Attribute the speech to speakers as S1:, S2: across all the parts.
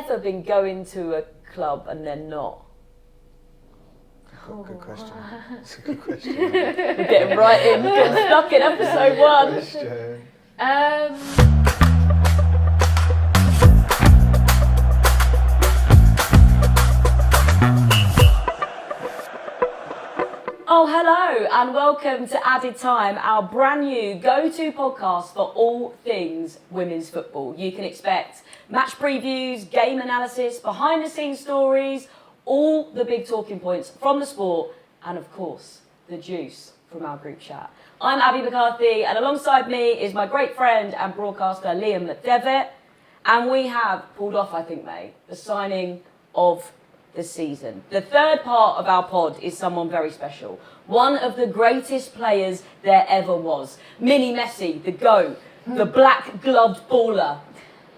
S1: ever been going to a club and then not?
S2: Good question. It's a good question.
S1: We're getting right in. We're getting stuck in episode 1.
S2: Question.
S1: Oh, hello and welcome to Added Time, our brand new go-to podcast for all things women's football. You can expect match previews, game analysis, behind-the-scenes stories, all the big talking points from the sport, and of course, the juice from our group chat. I'm Abbie McCarthy, and alongside me is my great friend and broadcaster Liam MacDevitt, and we have pulled off, I think, mate, the signing of the season. The third part of our pod is someone very special. One of the greatest players there ever was. Mini Messi, the GOAT, the black-gloved baller.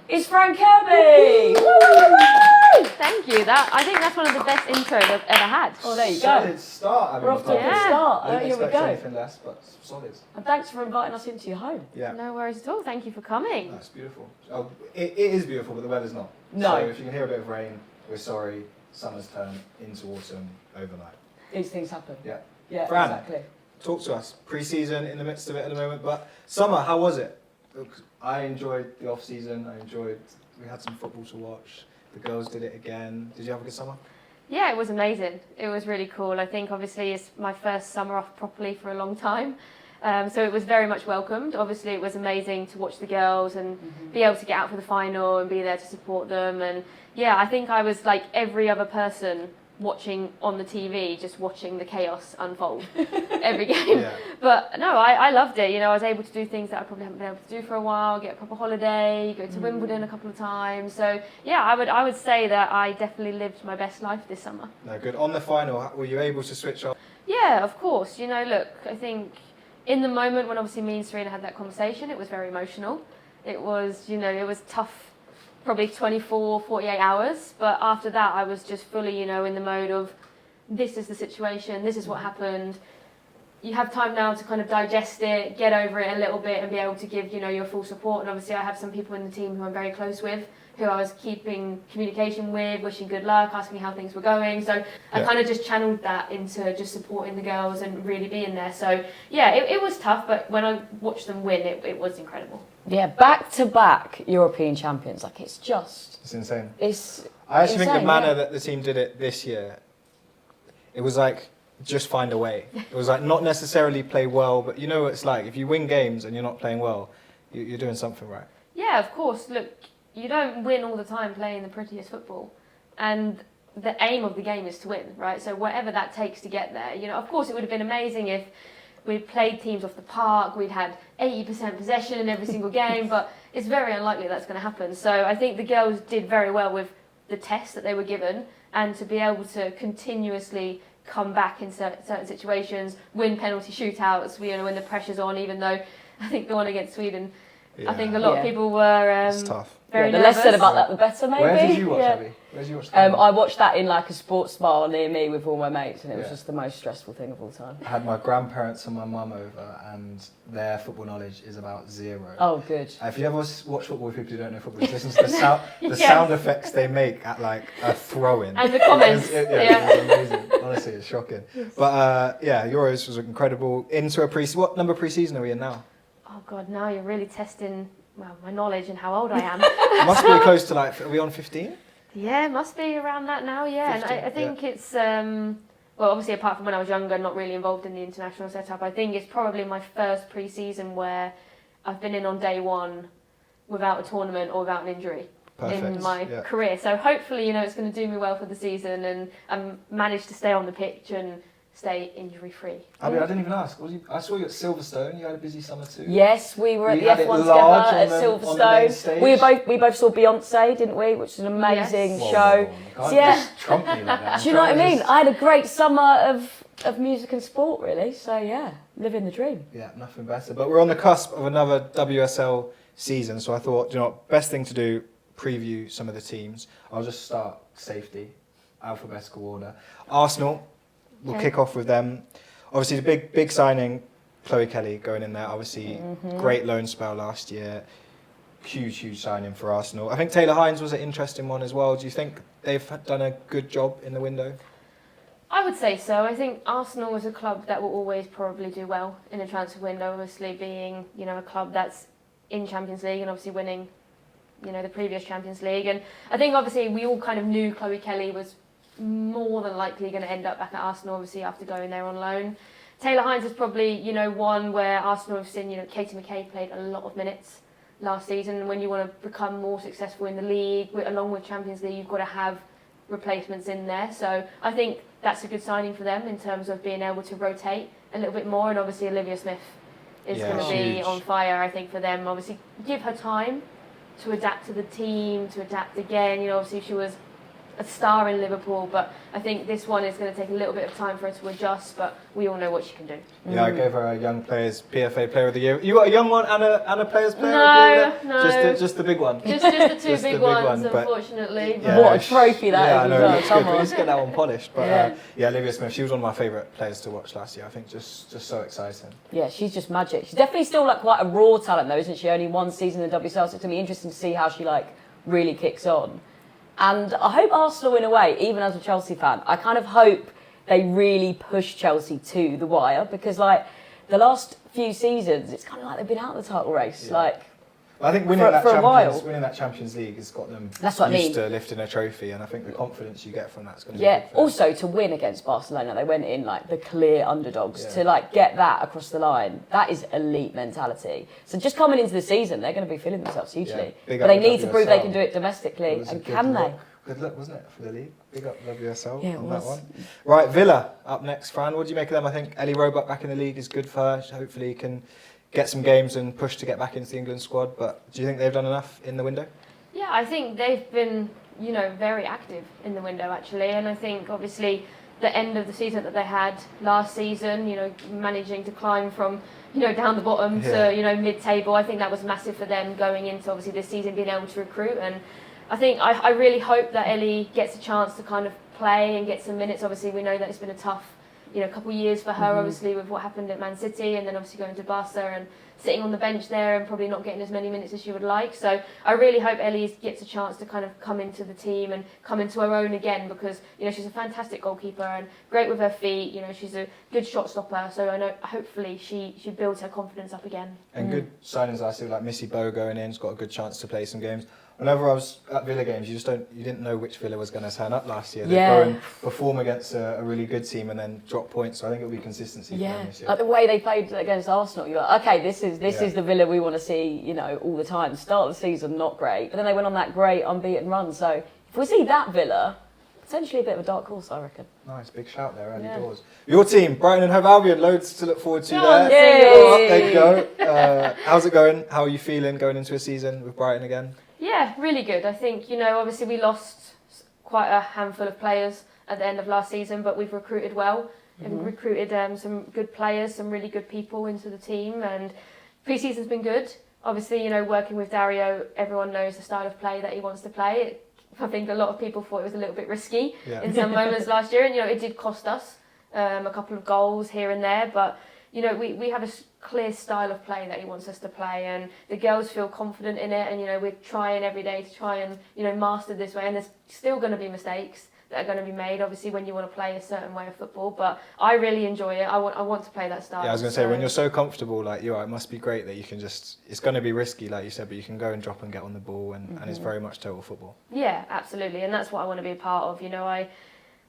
S1: It's Fran Kirby!
S3: Thank you. I think that's one of the best intros I've ever had.
S1: Oh, there you go.
S2: Solid start.
S1: We're off to a good start.
S2: I didn't
S1: Here we
S2: expect
S1: go.
S2: anything less, but solid.
S1: And thanks for inviting us into your home.
S2: Yeah.
S3: No worries at all. Thank you for coming.
S2: That's beautiful. Oh, it is beautiful, but the weather's not.
S1: No.
S2: So if you can hear a bit of rain, we're sorry. Summer's turned into autumn overnight.
S1: These things happen.
S2: Yeah.
S1: Yeah,
S2: Fran,
S1: exactly.
S2: Talk to us. Pre-season, in the midst of it at the moment, but summer, how was it? Look, I enjoyed the off-season. We had some football to watch. The girls did it again. Did you have a good summer?
S3: Yeah, it was amazing. It was really cool. I think obviously it's my first summer off properly for a long time. So it was very much welcomed. Obviously it was amazing to watch the girls and be able to get out for the final and be there to support them. And yeah, I think I was like every other person watching on the TV, just watching the chaos unfold every game.
S2: Yeah.
S3: But no, I loved it. You know, I was able to do things that I probably haven't been able to do for a while, get a proper holiday, go to Wimbledon a couple of times. So yeah, I would say that I definitely lived my best life this summer.
S2: No, good. On the final, were you able to switch off?
S3: Yeah, of course. You know, look, I think in the moment when obviously me and Serena had that conversation, it was very emotional. It was, you know, it was tough, probably 24, 48 hours. But after that, I was just fully, you know, in the mode of this is the situation, this is what happened. You have time now to kind of digest it, get over it a little bit and be able to give, you know, your full support. And obviously I have some people in the team who I'm very close with, who I was keeping communication with, wishing good luck, asking how things were going. So I kind of just channeled that into just supporting the girls and really being there. So yeah, it was tough, but when I watched them win, it was incredible.
S1: Yeah, back-to-back European champions. Like, it's
S2: insane.
S1: I
S2: actually think the manner that the team did it this year, it was like, just find a way. It was like not necessarily play well, but you know what it's like. If you win games and you're not playing well, you're doing something right.
S3: Yeah, of course. Look, you don't win all the time playing the prettiest football. And the aim of the game is to win, right? So whatever that takes to get there. You know, of course, it would have been amazing if we'd played teams off the park, we'd had 80% possession in every single game, but it's very unlikely that's going to happen. So I think the girls did very well with the test that they were given, and to be able to continuously come back in certain situations, win penalty shootouts, you know, when the pressure's on, even though I think the one against Sweden, I think a lot of people were
S2: it's tough.
S3: very
S1: the
S3: nervous.
S1: less said about that, the better, maybe.
S2: Where did you watch, Abbie? Where did you watch the game?
S1: I watched that in like a sports bar near me with all my mates, and it was just the most stressful thing of all time.
S2: I had my grandparents and my mum over, and their football knowledge is about zero.
S1: Oh, good.
S2: If you ever watch football with people who don't know football, just listen to the sound effects they make at like a throw-in.
S3: And the comments.
S2: It was amazing. Honestly, it's shocking. But yeah, Euros was incredible. Into a what number pre-season are we in now?
S3: Oh God, now you're really testing my knowledge and how old I am.
S2: It must be close to like, are we on 15?
S3: Yeah, it must be around that now, yeah.
S2: 15,
S3: And I think it's, well, obviously apart from when I was younger, not really involved in the international setup, I think it's probably my first pre-season where I've been in on day one without a tournament or without an injury.
S2: Perfect.
S3: In my career. So hopefully, you know, it's going to do me well for the season, and I managed to stay on the pitch and stay injury-free.
S2: Abbie, I didn't even ask. I saw you at Silverstone. You had a busy summer too.
S1: Yes, we were at the F1 together at Silverstone. We both saw Beyonce, didn't we? Which is an amazing show.
S2: So just trump me like that.
S1: Do you know what I mean? I had a great summer of music and sport, really. So yeah, living the dream.
S2: Yeah, nothing better. But we're on the cusp of another WSL season, so I thought, you know, best thing to do, preview some of the teams. I'll just start safety, alphabetical order. Arsenal. We'll kick off with them. Obviously, the big signing, Chloe Kelly going in there. Obviously, great loan spell last year. huge signing for Arsenal. I think Taylor Hines was an interesting one as well. Do you think they've done a good job in the window?
S3: I would say so. I think Arsenal is a club that will always probably do well in a transfer window, obviously being, a club that's in Champions League and obviously winning, the previous Champions League. And I think obviously we all kind of knew Chloe Kelly was more than likely going to end up back at Arsenal, obviously after going there on loan. Taylor Hines is probably, one where Arsenal have seen, Katie McCabe played a lot of minutes last season. And when you want to become more successful in the league, along with Champions League, you've got to have replacements in there. So I think that's a good signing for them in terms of being able to rotate a little bit more. And obviously Olivia Smith is going to be on fire, I think, for them. Obviously give her time to adapt to the team, to adapt again. Obviously she was a star in Liverpool, but I think this one is going to take a little bit of time for her to adjust, but we all know what she can do.
S2: Yeah, I gave her a Young Players PFA Player of the Year. You got a young one and a Players Player of the Year?
S3: No.
S2: Just the big one.
S3: Just the two big ones, unfortunately.
S1: Yeah, what a trophy that is.
S2: Yeah, I know, it looks good.
S1: On.
S2: We need to get that one polished. But Olivia Smith, she was one of my favourite players to watch last year. I think just so exciting.
S1: Yeah, she's just magic. She's definitely still quite a raw talent though, isn't she? Only one season in the WSL, so it's going to be interesting to see how she really kicks on. And I hope Arsenal, in a way, even as a Chelsea fan, I kind of hope they really push Chelsea to the wire, because the last few seasons, it's kind of like they've been out of the title race.
S2: Yeah. I think winning that Champions League has got them used to lifting a trophy, and I think the confidence you get from that is going to be good for them.
S1: Also to win against Barcelona, they went in the clear underdogs to get that across the line. That is elite mentality. So just coming into the season, they're going to be feeling themselves hugely, but they need to prove they can do it domestically, and can they?
S2: Good luck, wasn't it, for the league? Big up WSL on
S1: was.
S2: That one. Right, Villa up next. Fran, what do you make of them? I think Ellie Roebuck back in the league is good for her. Hopefully he can get some games and push to get back into the England squad. But do you think they've done enough in the window?
S3: Yeah, I think they've been, very active in the window actually. And I think obviously the end of the season that they had last season, managing to climb from, down the bottom to, mid-table. I think that was massive for them going into obviously this season, being able to recruit. And I think I really hope that Ellie gets a chance to kind of play and get some minutes. Obviously, we know that it's been a tough, couple of years for her, obviously, with what happened at Man City, and then obviously going to Barca and sitting on the bench there and probably not getting as many minutes as she would like. So I really hope Ellie gets a chance to kind of come into the team and come into her own again, because, she's a fantastic goalkeeper and great with her feet. She's a good shot stopper. So I know hopefully she builds her confidence up again.
S2: And good signings I see, like Missy Bowe going in, has got a good chance to play some games. Whenever I was at Villa games, you didn't know which Villa was going to turn up last year. They'd go and perform against a really good team and then drop points. So I think it'll be consistency for them this year.
S1: The way they played against Arsenal, you're like, okay, this is the Villa we want to see, all the time. Start of the season, not great, but then they went on that great unbeaten run. So if we see that Villa, potentially a bit of a dark horse, I reckon.
S2: Nice, big shout there, early doors. Your team, Brighton and Hove Albion, loads to look forward to there.
S1: There
S2: you go. How's it going? How are you feeling going into a season with Brighton again?
S3: Yeah, really good. I think, obviously we lost quite a handful of players at the end of last season, but we've recruited well and recruited some good players, some really good people into the team, and pre-season's been good. Obviously, working with Dario, everyone knows the style of play that he wants to play. I think a lot of people thought it was a little bit risky in some moments last year, and, it did cost us a couple of goals here and there, but we have a clear style of play that he wants us to play, and the girls feel confident in it, and we're trying every day to try and master this way, and there's still going to be mistakes that are going to be made, obviously, when you want to play a certain way of football, but I really enjoy it. I want to play that style.
S2: Yeah, I was going to say, when you're so comfortable like you are, it must be great that you can it's going to be risky, like you said, but you can go and drop and get on the ball, and it's very much total football.
S3: Yeah, absolutely, and that's what I want to be a part of.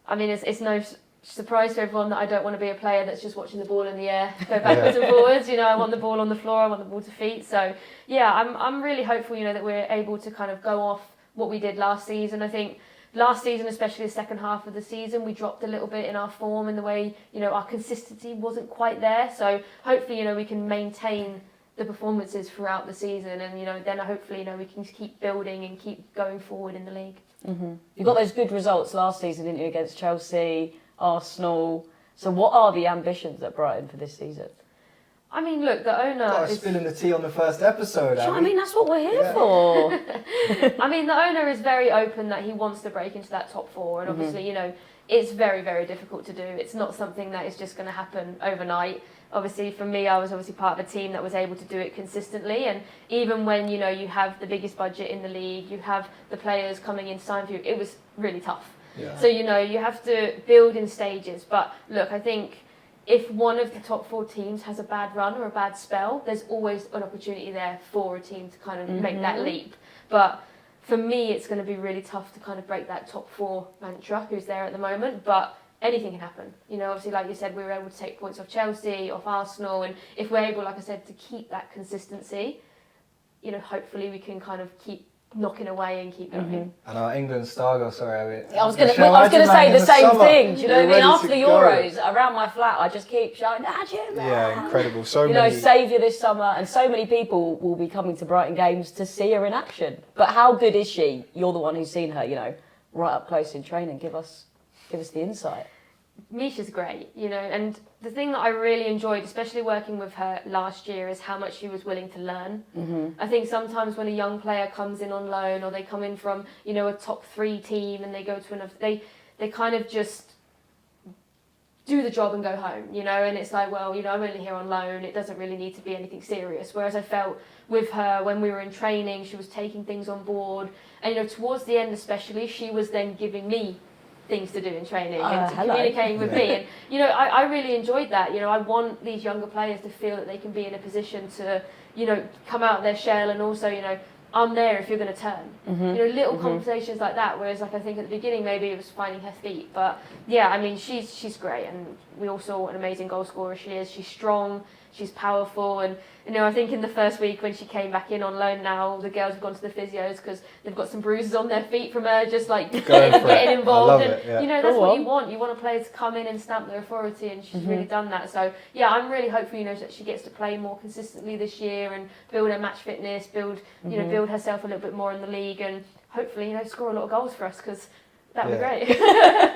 S3: I mean, it's no surprise to everyone that I don't want to be a player that's just watching the ball in the air, go backwards and forwards. I want the ball on the floor, I want the ball to feet. So yeah, I'm really hopeful, that we're able to kind of go off what we did last season. I think last season, especially the second half of the season, we dropped a little bit in our form, in the way, our consistency wasn't quite there. So hopefully, we can maintain the performances throughout the season, and then hopefully, we can keep building and keep going forward in the league.
S1: You got those good results last season, didn't you, against Chelsea, Arsenal. So what are the ambitions at Brighton for this season?
S3: I mean, look, the owner
S2: Got us spilling the tea on the first episode.
S1: I mean, that's what we're here for.
S3: I mean, the owner is very open that he wants to break into that top four, and obviously, you know, it's very, very difficult to do. It's not something that is just going to happen overnight. Obviously, for me, I was obviously part of a team that was able to do it consistently, and even when, you know, you have the biggest budget in the league, you have the players coming in to sign for you, it was really tough.
S2: Yeah.
S3: So, you know, you have to build in stages. But look, I think if one of the top four teams has a bad run or a bad spell, there's always an opportunity there for a team to kind of make that leap. But for me, it's going to be really tough to kind of break that top four mantra who's there at the moment. But anything can happen. You know, obviously, like you said, we were able to take points off Chelsea, off Arsenal. And if we're able, like I said, to keep that consistency, you know, hopefully we can kind of keep knocking away and keep going.
S2: And our England star girl, sorry,
S1: I was going to say the same thing. Do you know what I mean? After the Euros, around my flat, I just keep shouting, Jim!
S2: Yeah, incredible. So
S1: you
S2: many.
S1: know, saviour this summer, and so many people will be coming to Brighton games to see her in action. But how good is she? You're the one who's seen her, you know, right up close in training. Give us the insight.
S3: Misha's great, you know, and the thing that I really enjoyed, especially working with her last year, is how much she was willing to learn. I think sometimes when a young player comes in on loan, or they come in from, you know, a top 3 team and they go to another, they kind of just do the job and go home, you know, and it's like, well, you know, I'm only here on loan, it doesn't really need to be anything serious. Whereas I felt with her, when we were in training, she was taking things on board, and, you know, towards the end especially, she was then giving me things to do in training and communicating with me, and you know, I really enjoyed that. You know, I want these younger players to feel that they can be in a position to, you know, come out of their shell, and also, you know, I'm there if you're going to turn. You know, little conversations like that, whereas like I think at the beginning maybe it was finding her feet, but yeah, I mean, she's great, and we all saw what an amazing goal scorer she is. She's strong, she's powerful, and you know, I think in the first week when she came back in on loan, now the girls have gone to the physios because they've got some bruises on their feet from her just like getting involved. And you know, that's what you want. You want a player to come in and stamp their authority, and she's really done that. So yeah, I'm really hopeful, you know, that she gets to play more consistently this year and build her match fitness, build build herself a little bit more in the league, and hopefully, you know, score a lot of goals for us, because that would be great.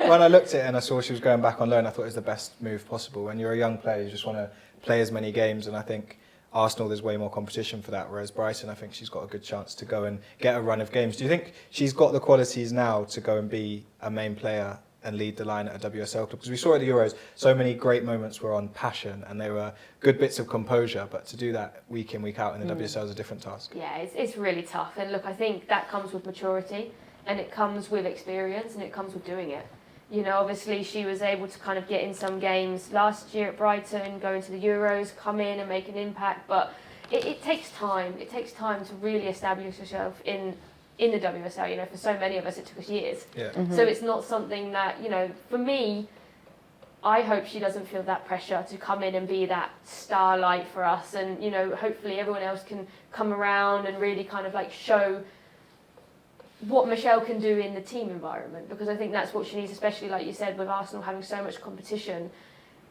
S2: When I looked at it and I saw she was going back on loan, I thought it was the best move possible. When you're a young player, you just want to play as many games, and I think Arsenal, there's way more competition for that, whereas Brighton, I think she's got a good chance to go and get a run of games. Do you think she's got the qualities now to go and be a main player and lead the line at a WSL club? Because we saw at the Euros, so many great moments were on passion and they were good bits of composure, but to do that week in, week out in the WSL is a different task.
S3: Yeah, it's really tough, and look, I think that comes with maturity, and it comes with experience, and it comes with doing it. You know, obviously she was able to kind of get in some games last year at Brighton, go into the Euros, come in and make an impact, but it takes time. It takes time to really establish yourself in the WSL. You know, for so many of us, it took us years.
S2: Yeah.
S3: So it's not something that, you know, for me, I hope she doesn't feel that pressure to come in and be that starlight for us, and, you know, hopefully everyone else can come around and really kind of like show what Michelle can do in the team environment, because I think that's what she needs, especially like you said, with Arsenal having so much competition.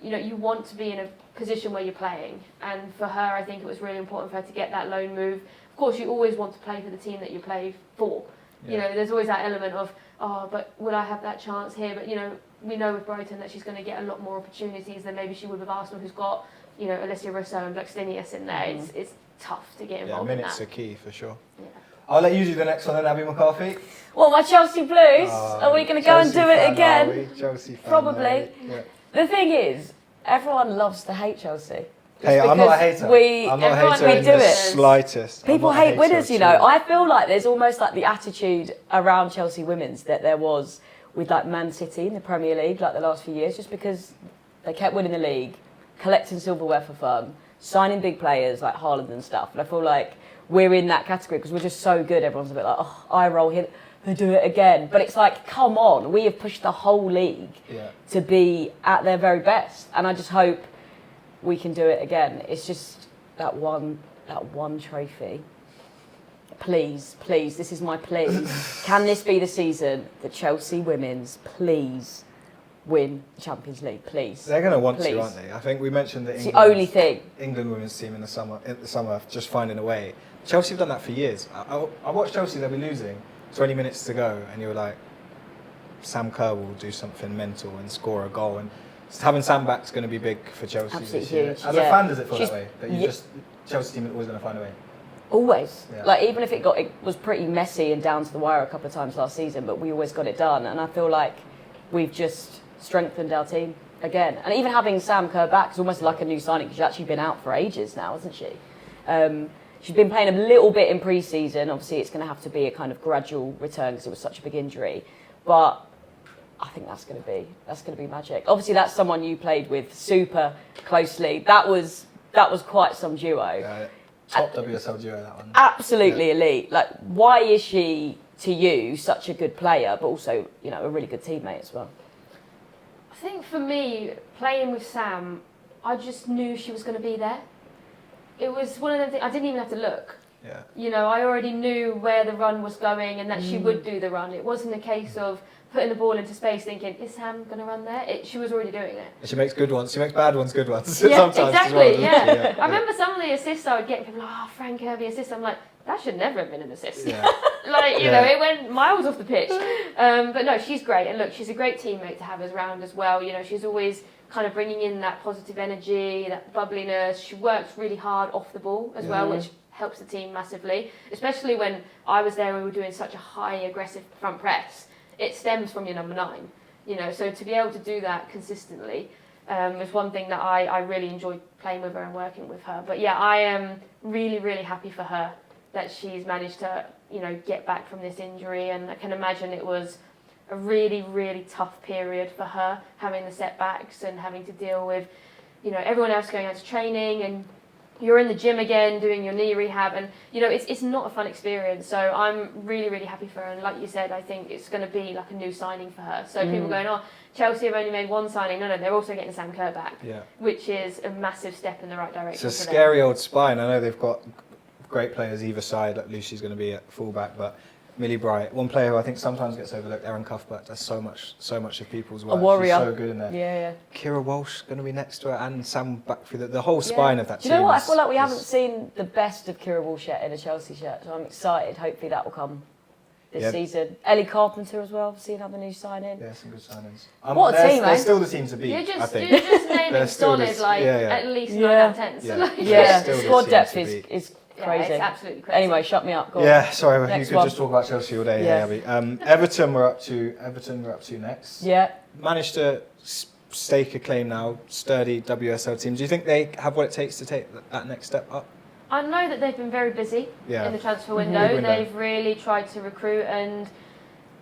S3: You know, you want to be in a position where you're playing, and for her, I think it was really important for her to get that loan move. Of course, you always want to play for the team that you play for. Yeah. You know, there's always that element of, oh, but will I have that chance here? But, you know, we know with Brighton that she's going to get a lot more opportunities than maybe she would with Arsenal, who's got, you know, Alicia Russo and Blackstenius in there. It's tough to get involved in that.
S2: Minutes are key for sure.
S3: Yeah.
S2: I'll let you do the next one then, Abbie McCarthy.
S1: Well, my Chelsea Blues, are we going to go and do it again?
S2: Chelsea fan,
S1: probably. Yeah. The thing is, everyone loves to hate Chelsea.
S2: Hey, I'm not a hater. I'm not a hater in the slightest.
S1: People hate winners, you know. I feel like there's almost like the attitude around Chelsea women's that there was with like Man City in the Premier League like the last few years, just because they kept winning the league, collecting silverware for fun, signing big players like Haaland and stuff. And I feel like we're in that category because we're just so good. Everyone's a bit like, oh, eye roll here, they do it again. But it's like, come on, we have pushed the whole league to be at their very best. And I just hope we can do it again. It's just that one trophy. Please, this is my plea. Can this be the season that Chelsea women's please win the Champions League, please?
S2: They're going to want to, aren't they? I think we mentioned the
S1: only thing.
S2: England women's team in the summer just finding a way. Chelsea have done that for years. I watched Chelsea, they'll be losing, 20 minutes to go, and you were like, Sam Kerr will do something mental and score a goal. And having Sam back is going to be big for Chelsea
S1: Absolutely
S2: this year.
S1: huge,
S2: As
S1: yeah.
S2: a fan, does it feel
S1: She's-
S2: that way? That Chelsea team is always going to find a way?
S1: Always.
S2: Yeah.
S1: Like, even if it was pretty messy and down to the wire a couple of times last season, but we always got it done. And I feel like we've just strengthened our team again. And even having Sam Kerr back is almost like a new signing, because she's actually been out for ages now, hasn't she? She's been playing a little bit in pre-season. Obviously, it's going to have to be a kind of gradual return because it was such a big injury. But I think that's going to be magic. Obviously, that's someone you played with super closely. That was quite some duo.
S2: Top WSL duo, that one.
S1: Absolutely elite. Like, why is she to you such a good player, but also, you know, a really good teammate as well?
S3: I think for me, playing with Sam, I just knew she was going to be there. It was one of them things, I didn't even have to look.
S2: Yeah.
S3: You know, I already knew where the run was going and that she would do the run. It wasn't a case of putting the ball into space thinking, is Sam going to run there? She was already doing it.
S2: And she makes good ones. She makes bad ones good ones.
S3: Yeah,
S2: sometimes
S3: exactly,
S2: as well, doesn't she?
S3: I remember some of the assists I would get, people like, Fran Kirby assist. I'm like, that should never have been an assist.
S2: Yeah.
S3: Like, you know, it went miles off the pitch. But no, she's great. And look, she's a great teammate to have us around as well. You know, she's always kind of bringing in that positive energy, that bubbliness. She works really hard off the ball as well, which helps the team massively. Especially when I was there and we were doing such a high aggressive front press. It stems from your number 9, you know, so to be able to do that consistently is one thing that I really enjoyed playing with her and working with her. But yeah, I am really, really happy for her that she's managed to, you know, get back from this injury. And I can imagine it was a really, really tough period for her, having the setbacks and having to deal with, you know, everyone else going out to training and you're in the gym again doing your knee rehab, and you know it's not a fun experience. So I'm really, really happy for her, and like you said, I think it's going to be like a new signing for her. So people going, oh, Chelsea have only made one signing. No, they're also getting Sam Kerr back, which is a massive step in the right direction.
S2: It's a scary old spine. I know they've got great players either side. Like Lucy's going to be at fullback, but Millie Bright, one player who I think sometimes gets overlooked, Erin Cuthbert, does so much of people's work.
S1: A warrior.
S2: She's so good in there.
S1: Yeah.
S2: Kira Walsh going to be next to her, and Sam back through the whole spine of that team.
S1: Do you know what? I feel like we haven't seen the best of Kira Walsh yet in a Chelsea shirt, so I'm excited. Hopefully that will come this season. Ellie Carpenter as well, seen another new signing.
S2: Yeah, some good signings.
S1: What a team,
S2: they're still the team to beat, I think.
S3: You're just naming solid, at least 9 out of 10. So
S1: squad depth is crazy.
S3: It's absolutely crazy.
S1: Anyway, shut me up. Go on.
S2: Yeah, sorry,
S1: Next
S2: you could
S1: one.
S2: just talk about Chelsea all day, Abbie. Everton we're up to next.
S1: Yeah.
S2: Managed to stake a claim now, sturdy WSL team. Do you think they have what it takes to take that next step up?
S3: I know that they've been very busy in the transfer window. They've really tried to recruit, and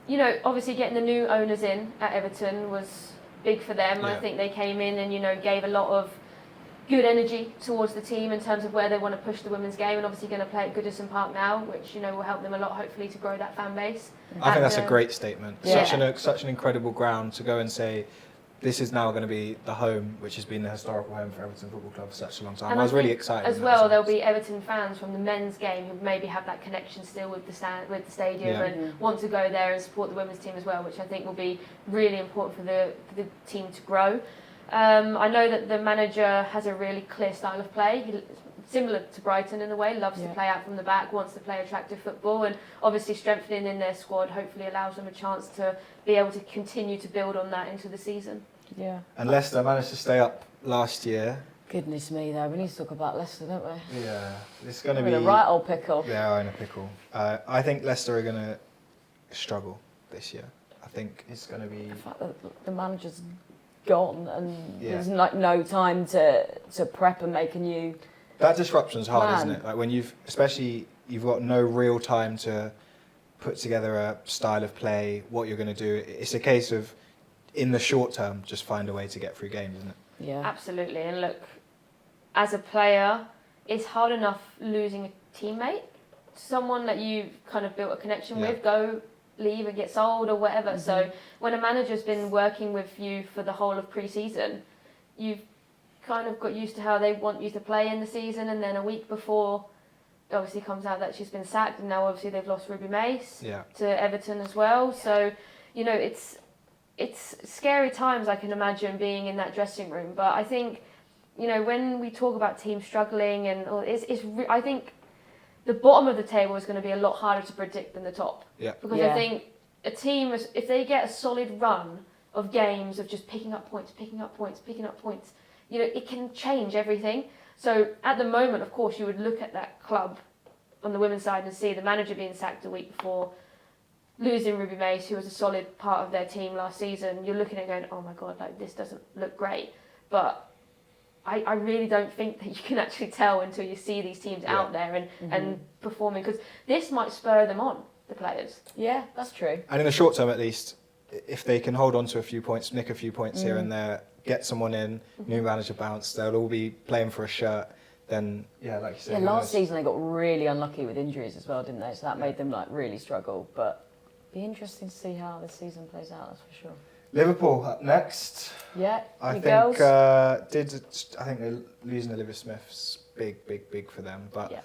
S3: you know, obviously getting the new owners in at Everton was big for them. I think they came in and, you know, gave a lot of good energy towards the team in terms of where they want to push the women's game, and obviously going to play at Goodison Park now, which, you know, will help them a lot, hopefully, to grow that fan base.
S2: I think that's a great statement.
S1: Yeah.
S2: Such an incredible ground to go and say, this is now going to be the home, which has been the historical home for Everton Football Club for such a long time.
S3: And
S2: I was really excited.
S3: As well, there'll be Everton fans from the men's game who maybe have that connection still with the stadium and want to go there and support the women's team as well, which I think will be really important for the team to grow. I know that the manager has a really clear style of play, similar to Brighton in a way, loves to play out from the back, wants to play attractive football, and obviously strengthening in their squad hopefully allows them a chance to be able to continue to build on that into the season.
S1: Yeah.
S2: And Leicester managed to stay up last year.
S1: Goodness me, though, we need to talk about Leicester, don't we?
S2: Yeah, it's going to
S1: We're
S2: be
S1: in a right old pickle.
S2: They are in a pickle. I think Leicester are going to struggle this year. I think it's going to be...
S1: The fact that the manager's gone and there's like no time to prep and make a new...
S2: That disruption's hard,
S1: plan.
S2: isn't it? Like when you've got no real time to put together a style of play, what you're going to do. It's a case of, in the short term, just find a way to get through games, isn't it?
S1: Yeah.
S3: Absolutely. And look, as a player, it's hard enough losing a teammate, someone that you've kind of built a connection with, go leave and get sold or whatever. Mm-hmm. So when a manager's been working with you for the whole of pre-season, you've kind of got used to how they want you to play in the season, and then a week before it obviously comes out that she's been sacked, and now obviously they've lost Ruby Mace to Everton as well. So, you know, it's scary times, I can imagine, being in that dressing room. But I think, you know, when we talk about teams struggling, and I think the bottom of the table is going to be a lot harder to predict than the top.
S2: Yeah.
S3: Because I think a team, if they get a solid run of games, of just picking up points. You know, it can change everything. So at the moment, of course, you would look at that club on the women's side and see the manager being sacked a week before, losing Ruby Mace, who was a solid part of their team last season. You're looking at it going, oh my God, like this doesn't look great. But I really don't think that you can actually tell until you see these teams out there and performing, because this might spur them on, the players.
S1: Yeah, that's true.
S2: And in the short term, at least, if they can hold on to a few points, nick a few points here and there, get someone in, new manager bounce, they'll all be playing for a shirt. Then, yeah, like you said.
S1: Yeah, last season they got really unlucky with injuries as well, didn't they? So that made them like really struggle. But be interesting to see how this season plays out. That's for sure.
S2: Liverpool up next.
S1: Yeah,
S2: I think
S1: girls.
S2: I think they're losing Olivia Smith's big for them. But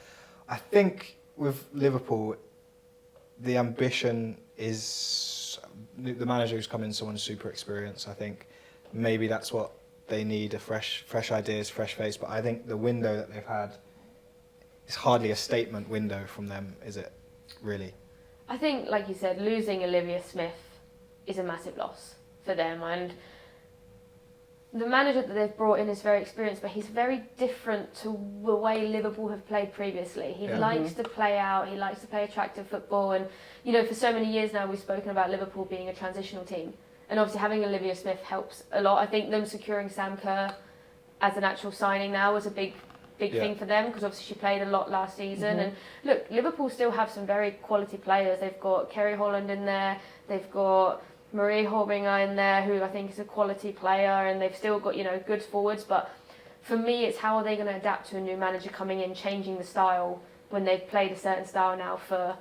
S2: I think with Liverpool, the ambition is the manager who's come in, someone super experienced. I think maybe that's what they need, a fresh ideas, fresh face. But I think the window that they've had is hardly a statement window from them, is it? Really?
S3: I think, like you said, losing Olivia Smith is a massive loss for them, and the manager that they've brought in is very experienced, but he's very different to the way Liverpool have played previously. He likes to play out, he likes to play attractive football, and you know, for so many years now we've spoken about Liverpool being a transitional team, and obviously having Olivia Smith helps a lot. I think them securing Sam Kerr as an actual signing now was a big thing for them, because obviously she played a lot last season. And look, Liverpool still have some very quality players. They've got Kerry Holland in there, they've got Marie Horbinger in there, who I think is a quality player, and they've still got, you know, good forwards. But for me, it's how are they going to adapt to a new manager coming in, changing the style when they've played a certain style now for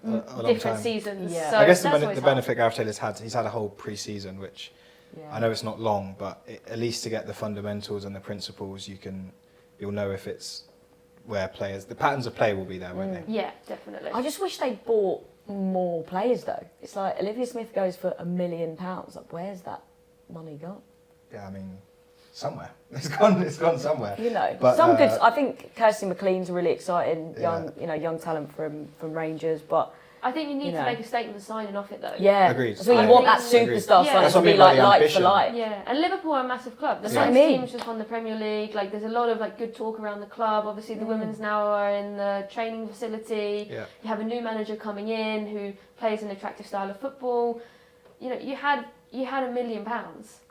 S2: a
S3: different seasons.
S1: Yeah.
S3: So
S2: I guess
S3: that's
S2: the
S3: always
S2: benefit Gareth Taylor's had, he's had a whole pre-season, which
S1: Yeah.
S2: I know it's not long, but at least to get the fundamentals and the principles, you'll know if it's where players, the patterns of play will be there, won't they?
S3: Yeah, definitely.
S1: I just wish they bought more players though. It's like Olivia Smith goes for £1 million. Like, where's that money gone?
S2: Yeah, I mean, somewhere. It's gone somewhere.
S1: You know,
S2: But,
S1: some good. I think Kirsty McLean's a really exciting young talent from Rangers, but
S3: I think you need
S1: know.
S3: to make a statement signing off it though.
S1: yeah,
S2: Agreed.
S1: so you
S2: I
S1: want that
S3: think-
S1: superstar
S3: Yeah.
S1: signing
S3: That's
S1: to
S2: what I
S1: be
S2: mean by
S1: like
S2: the
S1: like for
S2: ambition.
S1: like.
S3: Yeah, and Liverpool are a massive club. The
S1: That's what I
S3: men's
S1: mean.
S3: team's just won the Premier League. Like, there's a lot of like good talk around the club. Obviously, the women's now are in the training facility.
S2: Yeah.
S3: You have a new manager coming in who plays an attractive style of football. You know, you had £1 million.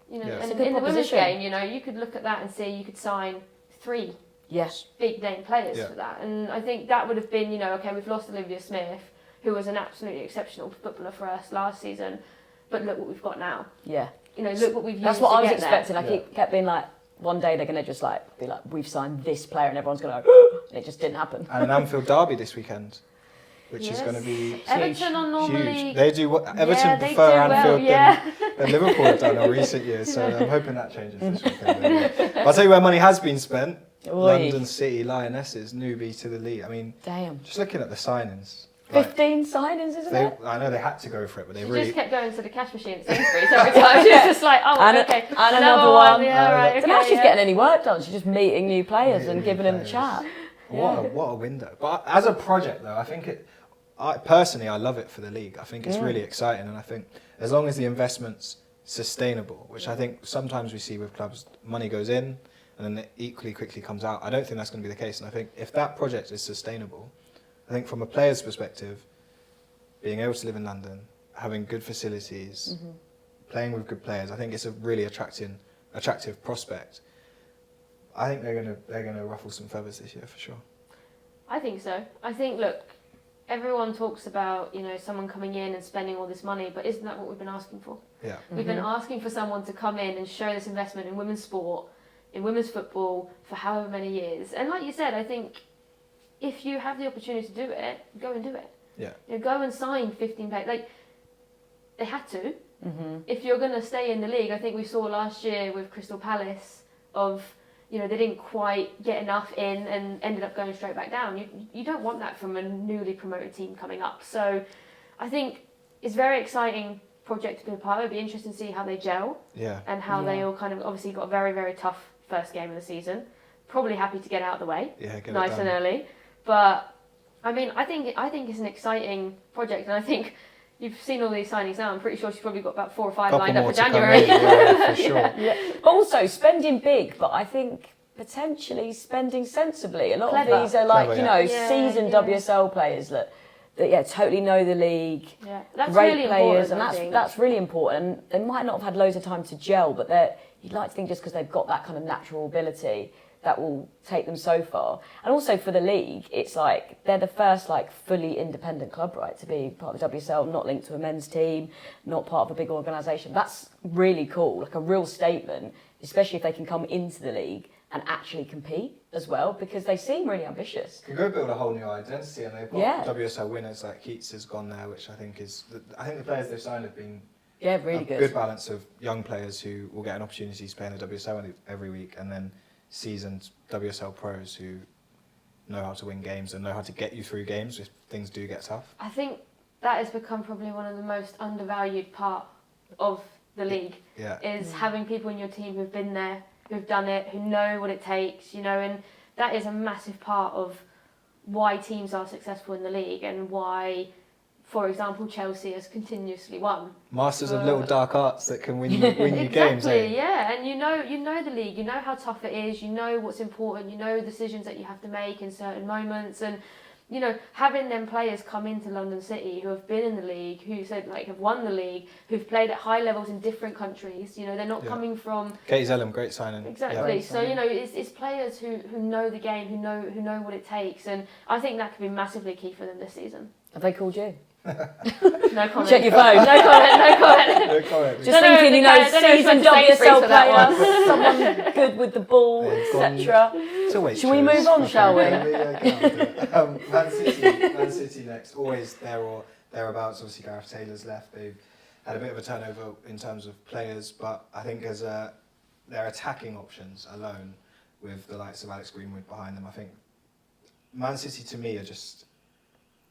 S3: You know,
S2: Yeah.
S1: It's
S3: and
S1: a good
S3: in the women's
S1: proposition.
S3: game, you know, you could look at that and see you could sign 3
S1: Yes.
S3: big name players
S2: Yeah.
S3: for that. And I think that would have been, you know, okay, we've lost Olivia Smith, who was an absolutely exceptional footballer for us last season, but look what we've got now.
S1: Yeah.
S3: You know, look what we've used
S1: That's what
S3: to
S1: I was
S3: get there.
S1: expecting. I kept being like, one day they're going to just like be like, we've signed this player, and everyone's going to go, and it just didn't happen.
S2: And an Anfield derby this weekend, which is
S3: Yes.
S2: going to be
S3: Everton are normally
S2: huge. They do what Everton
S3: yeah, they
S2: prefer
S3: do well,
S2: Anfield
S3: yeah.
S2: than Liverpool have done in recent years. So I'm hoping that changes this weekend. But I'll tell you where money has been spent.
S1: Oi.
S2: London City Lionesses, newbie to the league. I mean,
S1: Damn.
S2: just looking at the signings. like,
S1: 15 signings, isn't it?
S2: I know they had to go for it, but they
S3: She
S2: really.
S3: just kept going to the cash machine at Sainsbury's every time. She was just like, oh,
S1: And
S3: okay.
S1: and another one.
S3: Yeah, right,
S1: I don't know if
S3: okay,
S1: she's
S3: yeah.
S1: getting any work done. She's just meeting new players
S2: Meeting
S1: and
S2: new
S1: giving them the
S2: players.
S1: chat.
S2: What a window. But as a project, though, I think personally, I love it for the league. I think it's really exciting, and I think as long as the investment's sustainable, which I think sometimes we see with clubs, money goes in and then it equally quickly comes out. I don't think that's going to be the case, and I think if that project is sustainable, I think from a player's perspective, being able to live in London, having good facilities, playing with good players, I think it's a really attractive prospect. I think they're gonna ruffle some feathers this year for sure.
S3: I think so. I think, look, everyone talks about, you know, someone coming in and spending all this money, but isn't that what we've been asking for?
S2: Yeah.
S3: We've been asking for someone to come in and show this investment in women's sport, in women's football for however many years. And like you said, I think if you have the opportunity to do it, go and do it.
S2: Yeah.
S3: You know, go and sign 15 players. Like, they had to. If you're going to stay in the league, I think we saw last year with Crystal Palace of, you know, they didn't quite get enough in and ended up going straight back down. You don't want that from a newly promoted team coming up. So I think it's a very exciting project to be a part of. It'll be interesting to see how they gel
S2: Yeah.
S3: and how they all kind of obviously got a very, very tough first game of the season. Probably happy to get out of the way.
S2: Yeah, get it
S3: nice
S2: done.
S3: and early. But I mean, I think it's an exciting project, and I think you've seen all these signings now. I'm pretty sure she's probably got about 4 or 5
S2: Couple
S3: lined up
S2: more
S3: for
S2: to come
S3: January.
S2: in, yeah, for sure.
S1: Yeah. But also spending big, but I think potentially spending sensibly. A lot
S3: Clever.
S1: of these are like,
S2: Clever,
S1: you know,
S3: yeah.
S1: seasoned
S3: Yeah.
S1: WSL players that totally know the league.
S3: Yeah, that's
S1: Great
S3: really
S1: players,
S3: important, I
S1: and
S3: think.
S1: that's really important. And they might not have had loads of time to gel, but you'd like to think just because they've got that kind of natural ability that will take them so far. And also for the league, it's like they're the first like fully independent club, right, to be part of the WSL, not linked to a men's team, not part of a big organisation. That's really cool, like a real statement, especially if they can come into the league and actually compete as well, because they seem really ambitious.
S2: Can go build a whole new identity, and they've got
S1: Yeah.
S2: WSL winners like Keats has gone there, which I think I think the players they've signed have been
S1: Yeah, really
S2: a
S1: good.
S2: good balance of young players who will get an opportunity to play in the WSL every week, and then seasoned WSL pros who know how to win games and know how to get you through games if things do get tough.
S3: I think that has become probably one of the most undervalued part of the league.
S2: Yeah.
S3: Is having people in your team who've been there, who've done it, who know what it takes, you know, and that is a massive part of why teams are successful in the league and why, for example, Chelsea has continuously won.
S2: Masters of little dark arts that can win you games.
S3: Exactly,
S2: Eh?
S3: yeah, and you know the league, you know how tough it is, you know what's important, you know the decisions that you have to make in certain moments, and you know, having them players come into London City who have been in the league, who said like have won the league, who've played at high levels in different countries. You know, they're not coming from
S2: Katie Zellum, great signing.
S3: exactly.
S2: Yeah.
S3: So you know, it's players who know the game, who know what it takes, and I think that could be massively key for them this season.
S1: Have they called you?
S3: No comment.
S1: Check your phone.
S3: No comment. No comment.
S2: No comment.
S1: Just thinking, you know, seasoned WSL
S3: for that
S1: player, someone good with the ball, etc.
S2: It's always
S1: Shall we move on, shall we?
S2: Man City next, always there or thereabouts. Obviously, Gareth Taylor's left. They've had a bit of a turnover in terms of players, but I think as their attacking options alone, with the likes of Alex Greenwood behind them, I think Man City to me are just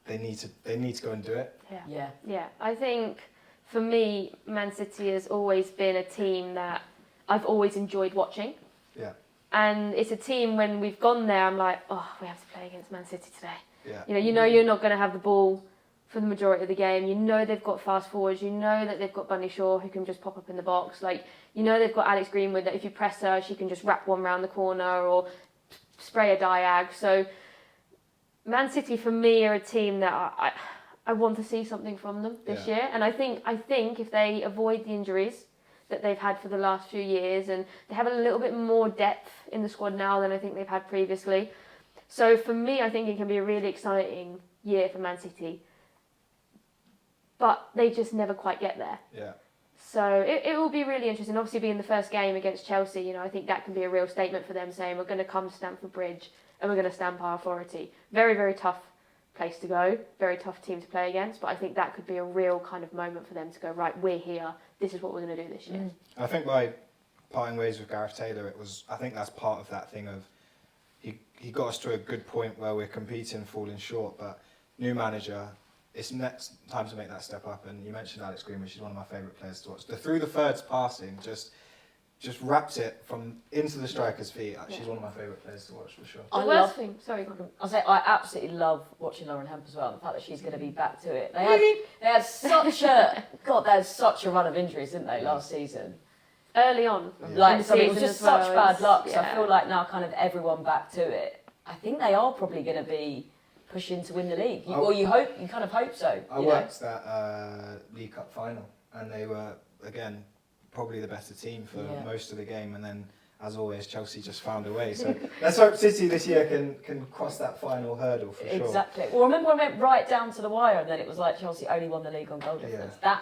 S2: they need to go and do it.
S3: Yeah. I think for me, Man City has always been a team that I've always enjoyed watching.
S2: Yeah.
S3: And it's a team when we've gone there, I'm like, oh, we have to play against Man City today.
S2: Yeah.
S3: You know you're not going to have the ball for the majority of the game. You know they've got fast forwards. You know that they've got Bunny Shaw who can just pop up in the box. Like, you know they've got Alex Greenwood that if you press her, she can just wrap one round the corner or spray a diag. So Man City for me are a team that I want to see something from them this year. And I think if they avoid the injuries that they've had for the last few years, and they have a little bit more depth in the squad now than I think they've had previously. So for me, I think it can be a really exciting year for Man City. But they just never quite get there.
S2: Yeah.
S3: So it will be really interesting. Obviously, being the first game against Chelsea, you know, I think that can be a real statement for them, saying we're going to come to Stamford Bridge and we're going to stamp our authority. Very, very tough place to go. Very tough team to play against. But I think that could be a real kind of moment for them to go, right, we're here. This is what we're going to do this year.
S2: I think by parting ways with Gareth Taylor, I think that's part of that thing of he got us to a good point where we're competing, falling short, but new manager, it's next time to make that step up. And you mentioned Alex Greenwood, she's one of my favourite players to watch. The through the thirds passing just wraps it from into the striker's feet. She's one of my favourite players to watch for sure.
S3: Sorry, go on.
S1: I'll say I absolutely love watching Lauren Hemp as well. The fact that she's going to be back to it. They had such a run of injuries, didn't they, last season?
S3: Early on.
S1: Like,
S3: in the
S1: so it was
S3: season
S1: just
S3: as well,
S1: such bad luck. So
S3: yeah.
S1: I feel like now kind of everyone back to it. I think they are probably going to be pushing to win the league. You kind of hope so.
S2: I worked that League Cup final, and they were again probably the better team for most of the game, and then as always Chelsea just found a way. So let's hope City this year can cross that final hurdle for sure.
S1: Exactly. Well, remember when it went right down to the wire, and then it was like Chelsea only won the league on goal difference.
S2: Yeah.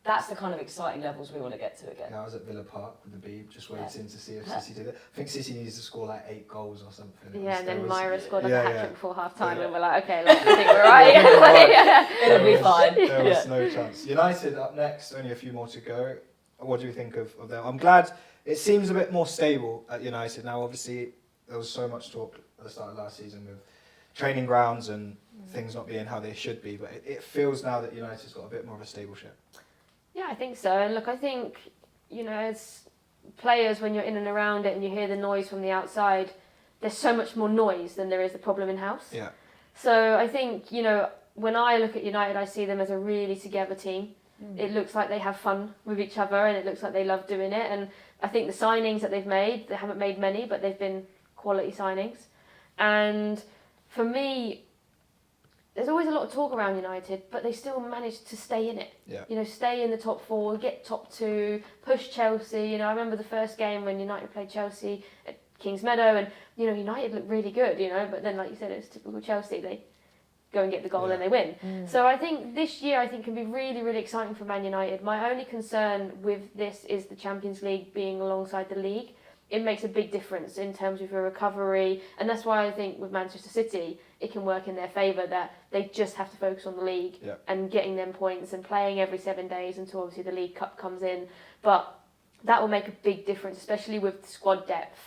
S1: That's the kind of exciting levels we want to get to again.
S2: Yeah, I was at Villa Park with the Beeb, just waiting to see if City did it. I think City needs to score like 8 goals or something.
S3: Yeah, and then Myra scored like a hat-trick before half-time, and we're like, okay, I think we're
S1: right. It'll be fine.
S2: There was no chance. United up next, only a few more to go. What do you think of them? I'm glad it seems a bit more stable at United now. Obviously, there was so much talk at the start of last season with training grounds and things not being how they should be, but it feels now that United's got a bit more of a stable ship.
S3: Yeah, I think so. And look, I think, you know, as players, when you're in and around it and you hear the noise from the outside, there's so much more noise than there is the problem in-house.
S2: Yeah.
S3: So I think, you know, when I look at United, I see them as a really together team. It looks like they have fun with each other, and it looks like they love doing it. And I think the signings that they've made, they haven't made many, but they've been quality signings. And for me, there's always a lot of talk around United, but they still managed to stay in it.
S2: Yeah.
S3: You know, stay in the top 4, get top 2, push Chelsea. You know, I remember the first game when United played Chelsea at Kings Meadow, and you know, United looked really good. You know, but then like you said, it's typical Chelsea. They go and get the goal and they win. So I think this year can be really, really exciting for Man United. My only concern with this is the Champions League being alongside the league. It makes a big difference in terms of your recovery, and that's why I think with Manchester City it can work in their favour that they just have to focus on the league and getting them points and playing every 7 days until obviously the League Cup comes in. But that will make a big difference, especially with squad depth,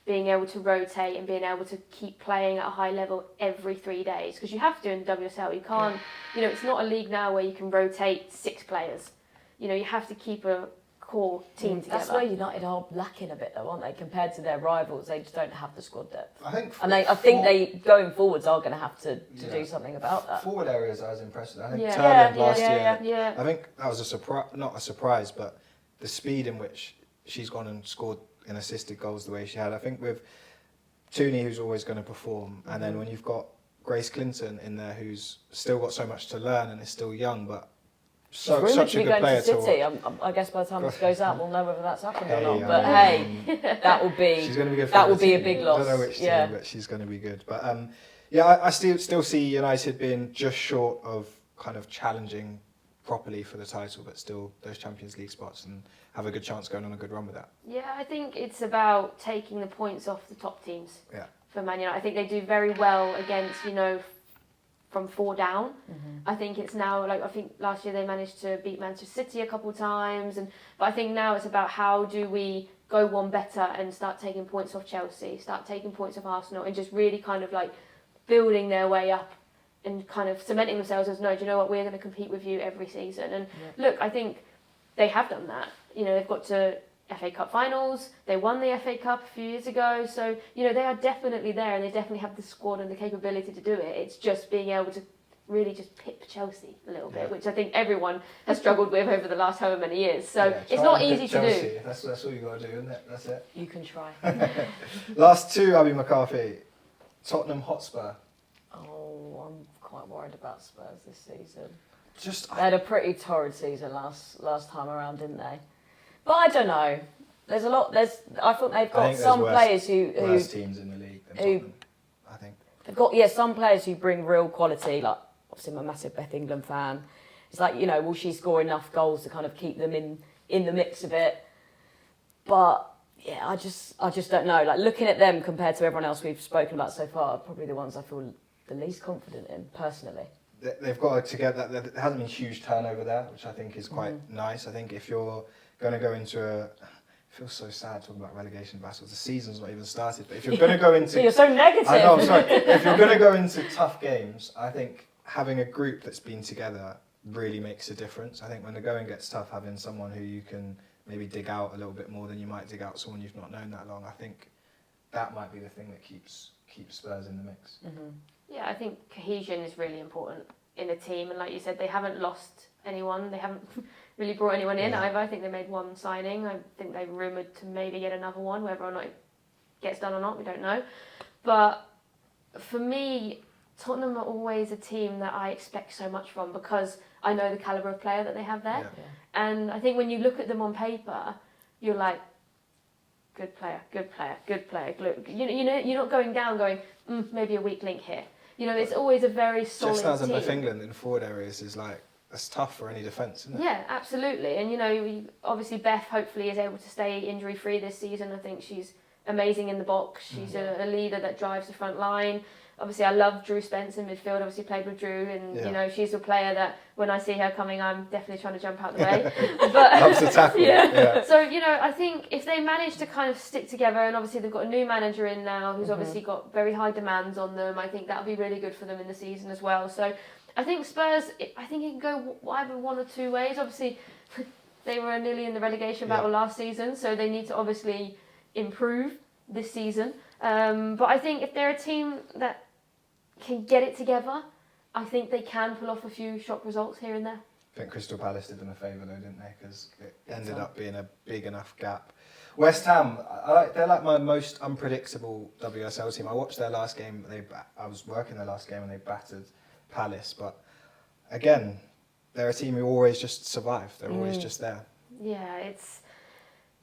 S3: being able to rotate and being able to keep playing at a high level every 3 days, because you have to in WSL. You can't, you know, it's not a league now where you can rotate 6 players. You know, you have to keep a core team together.
S1: That's where United are lacking a bit, though, aren't they? Compared to their rivals, they just don't have the squad depth.
S2: I think,
S1: I think they going forwards are going to have to do something about that.
S2: Forward areas I was impressed with. I think
S3: Yeah.
S2: Turland last year.
S3: Yeah.
S2: I think that was a surprise, not a surprise, but the speed in which she's gone and scored and assisted goals the way she had. I think with Tooney, who's always going to perform, and then when you've got Grace Clinton in there, who's still got so much to learn and is still young, but such a good player to watch.
S1: I guess by the time this goes out, we'll know whether that's happened or
S2: Hey,
S1: not. But hey, that will be
S2: she's going to be good.
S1: That will be a big loss.
S2: I don't know which team, but she's going to be good. But I still see United being just short of kind of challenging properly for the title, but still those Champions League spots, and have a good chance going on a good run with that.
S3: Yeah, I think it's about taking the points off the top teams.
S2: Yeah.
S3: For Man United, I think they do very well against, you know, from 4 down. I think it's now, like, I think last year they managed to beat Manchester City a couple of times, but I think now it's about how do we go one better and start taking points off Chelsea, start taking points off Arsenal, and just really kind of like building their way up and kind of cementing themselves as, no, do you know what, we're going to compete with you every season. And look, I think they have done that. You know, they've got to FA Cup finals, they won the FA Cup a few years ago, so, you know, they are definitely there, and they definitely have the squad and the capability to do it. It's just being able to really just pip Chelsea a little bit, which I think everyone has struggled with over the last however many years. So it's not easy to do.
S2: That's all you got to do, isn't it? That's it.
S1: You can try.
S2: Last 2, Abbie McCarthy. Tottenham Hotspur.
S1: Oh, I'm quite worried about Spurs this season.
S2: They
S1: had a pretty torrid season last time around, didn't they? But I don't know. There's a lot. I thought they've got some players who
S2: worse teams in the league than Tottenham, I think.
S1: They've got some players who bring real quality. Like obviously, I'm a massive Beth England fan. It's like, you know, will she score enough goals to kind of keep them in the mix of it? But yeah, I just don't know. Like looking at them compared to everyone else we've spoken about so far, are probably the ones I feel the least confident in personally.
S2: They've got to get that. There hasn't been huge turnover there, which I think is quite nice. I think if you're going to go into it feels so sad talking about relegation battles. The season's not even started. But if you're going to go into...
S1: You're so negative.
S2: I know, I'm sorry. If you're going to go into tough games, I think having a group that's been together really makes a difference. I think when the going gets tough, having someone who you can maybe dig out a little bit more than you might dig out someone you've not known that long, I think that might be the thing that keeps Spurs in the mix.
S3: Yeah, I think cohesion is really important in a team, and like you said, they haven't lost anyone. They haven't really brought anyone in either. I think they made one signing. I think they rumoured to maybe get another one. Whether or not it gets done or not, we don't know. But for me, Tottenham are always a team that I expect so much from, because I know the calibre of player that they have there.
S2: Yeah.
S3: And I think when you look at them on paper, you're like, good player, good player, good player. Look, you know, you're not going down going, maybe a weak link here. You know, it's always a very solid
S2: just as in
S3: team.
S2: Beth England in forward areas is like, that's tough for any defence, isn't it?
S3: Yeah, absolutely. And, you know, obviously Beth hopefully is able to stay injury-free this season. I think she's amazing in the box. She's a leader that drives the front line. Obviously, I love Drew Spence in midfield. Obviously, played with Drew, and you know, she's a player that when I see her coming, I'm definitely trying to jump out the way. But
S2: loves to tackle. Yeah.
S3: So, you know, I think if they manage to kind of stick together, and obviously they've got a new manager in now who's obviously got very high demands on them, I think that'll be really good for them in the season as well. So, I think Spurs, I think it can go either one or two ways. Obviously, they were nearly in the relegation battle last season, so they need to obviously improve this season. But I think if they're a team that can get it together I think they can pull off a few shock results here and there.
S2: I think Crystal Palace did them a favour though, didn't they? Because it ended up being a big enough gap. West Ham, they're like my most unpredictable WSL team. I watched their last game. I was working their last game and they battered Palace. But again, they're a team who always just survive. They're always just there.
S3: Yeah,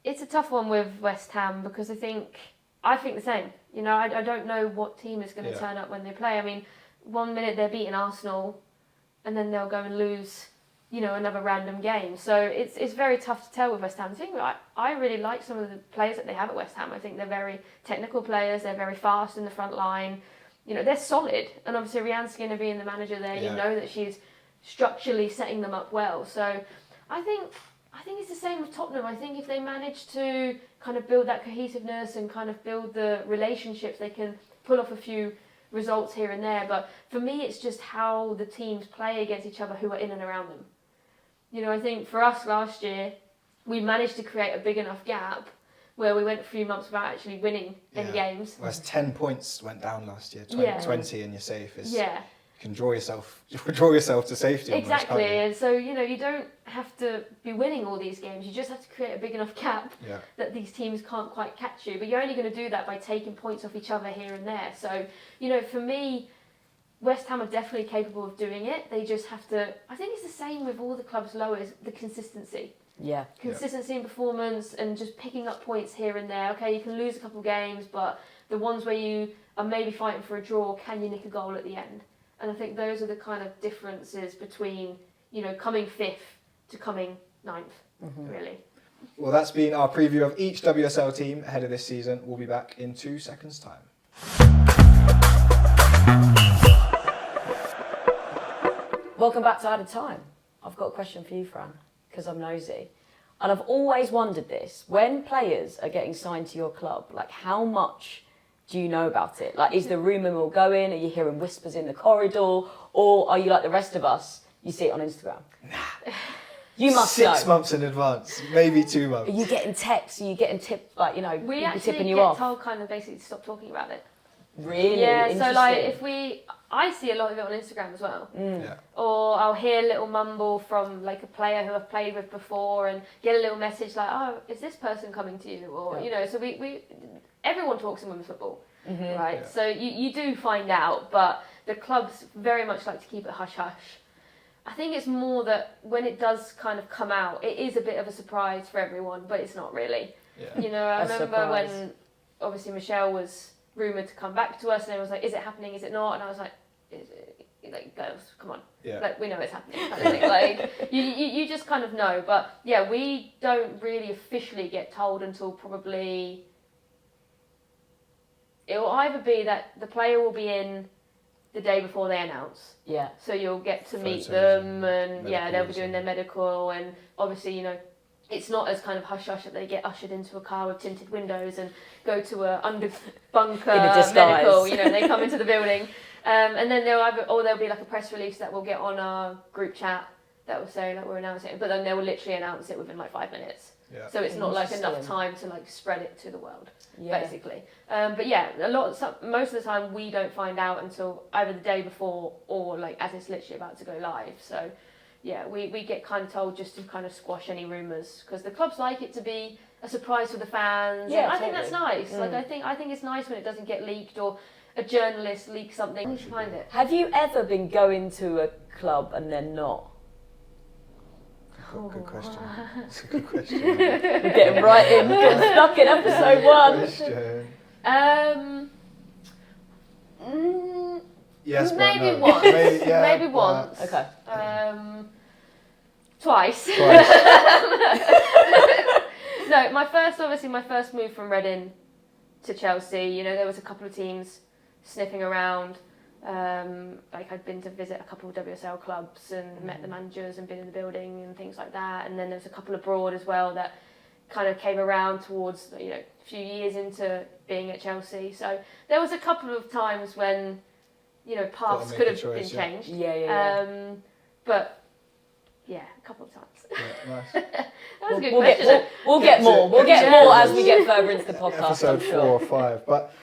S3: it's a tough one with West Ham because I think the same. You know, I don't know what team is going to turn up when they play. I mean, 1 minute they're beating Arsenal, and then they'll go and lose, you know, another random game. So it's very tough to tell with West Ham. I really like some of the players that they have at West Ham. I think they're very technical players. They're very fast in the front line. You know, they're solid. And obviously Rianne Skinner being the manager there, you know that she's structurally setting them up well. So I think it's the same with Tottenham. I think if they manage to kind of build that cohesiveness and kind of build the relationships, they can pull off a few results here and there. But for me, it's just how the teams play against each other who are in and around them. You know, I think for us last year, we managed to create a big enough gap where we went a few months without actually winning any games.
S2: Whereas 10 points went down last year, 20 and you're safe. You can draw yourself to safety.
S3: Exactly, and so, you know, you don't have to be winning all these games. You just have to create a big enough gap that these teams can't quite catch you. But you're only going to do that by taking points off each other here and there. So, you know, for me, West Ham are definitely capable of doing it. They just have to, I think it's the same with all the clubs lower, is the consistency.
S1: Yeah.
S3: Consistency in performance and just picking up points here and there. Okay, you can lose a couple of games, but the ones where you are maybe fighting for a draw, can you nick a goal at the end? And I think those are the kind of differences between, you know, coming 5th to coming 9th, really.
S2: Well, that's been our preview of each WSL team ahead of this season. We'll be back in 2 seconds' time.
S1: Welcome back to Added Time. I've got a question for you, Fran, because I'm nosy. And I've always wondered this. When players are getting signed to your club, like how much do you know about it? Like, is the rumour mill going? Are you hearing whispers in the corridor? Or are you like the rest of us? You see it on Instagram?
S2: Nah.
S1: You must know.
S2: 6 months in advance, maybe 2 months.
S1: Are you getting texts? Are you getting tips? Like, you know,
S3: we
S1: people
S3: actually
S1: tipping you
S3: get
S1: off?
S3: told kind of basically to stop talking about it.
S1: Really?
S3: Yeah, so like I see a lot of it on Instagram as well. Or I'll hear a little mumble from like a player who I've played with before and get a little message like, oh, is this person coming to you? Or, you know, so everyone talks in women's football, right? Yeah. So you do find out, but the clubs very much like to keep it hush-hush. I think it's more that when it does kind of come out, it is a bit of a surprise for everyone, but it's not really. Yeah. You know, I remember when obviously Michelle was rumoured to come back to us and everyone was like, is it happening, is it not? And I was like, like, girls, come on. Yeah. Like, we know it's happening. Kind of thing. Like, you just kind of know. But yeah, we don't really officially get told until probably, it will either be that the player will be in the day before they announce. Yeah. So you'll get to meet them and they'll be doing their medical and obviously, you know, it's not as kind of hush-hush that they get ushered into a car with tinted windows and go to a bunker medical, you know, they come into the building. And then there'll be like a press release that we'll get on our group chat that will say like we're announcing it, but then they will literally announce it within like 5 minutes. Yeah. So it's not like enough time to like spread it to the world, basically. But yeah, most of the time we don't find out until either the day before or like as it's literally about to go live. So yeah, we get kind of told just to kind of squash any rumours because the clubs like it to be a surprise for the fans. Yeah, I think that's nice. Like I think it's nice when it doesn't get leaked or a journalist leaks something. We should find it.
S1: Have you ever been going to a club and then not?
S2: Good question. That's a good question.
S1: We're getting right in. Getting stuck in episode 1.
S2: Yes,
S3: maybe
S2: no.
S3: once. Maybe once.
S1: Okay.
S3: Twice. No, my first move from Reading to Chelsea, you know, there was a couple of teams sniffing around. Like I'd been to visit a couple of WSL clubs and met the managers and been in the building and things like that. And then there was a couple abroad as well that kind of came around towards, you know, a few years into being at Chelsea. So there was a couple of times when, you know, paths could have been changed. Yeah. But yeah, a couple of times.
S2: Yeah, nice.
S3: That was a good question.
S1: We'll get more. We'll get more as we get further into the podcast.
S2: Episode 4 or 5. But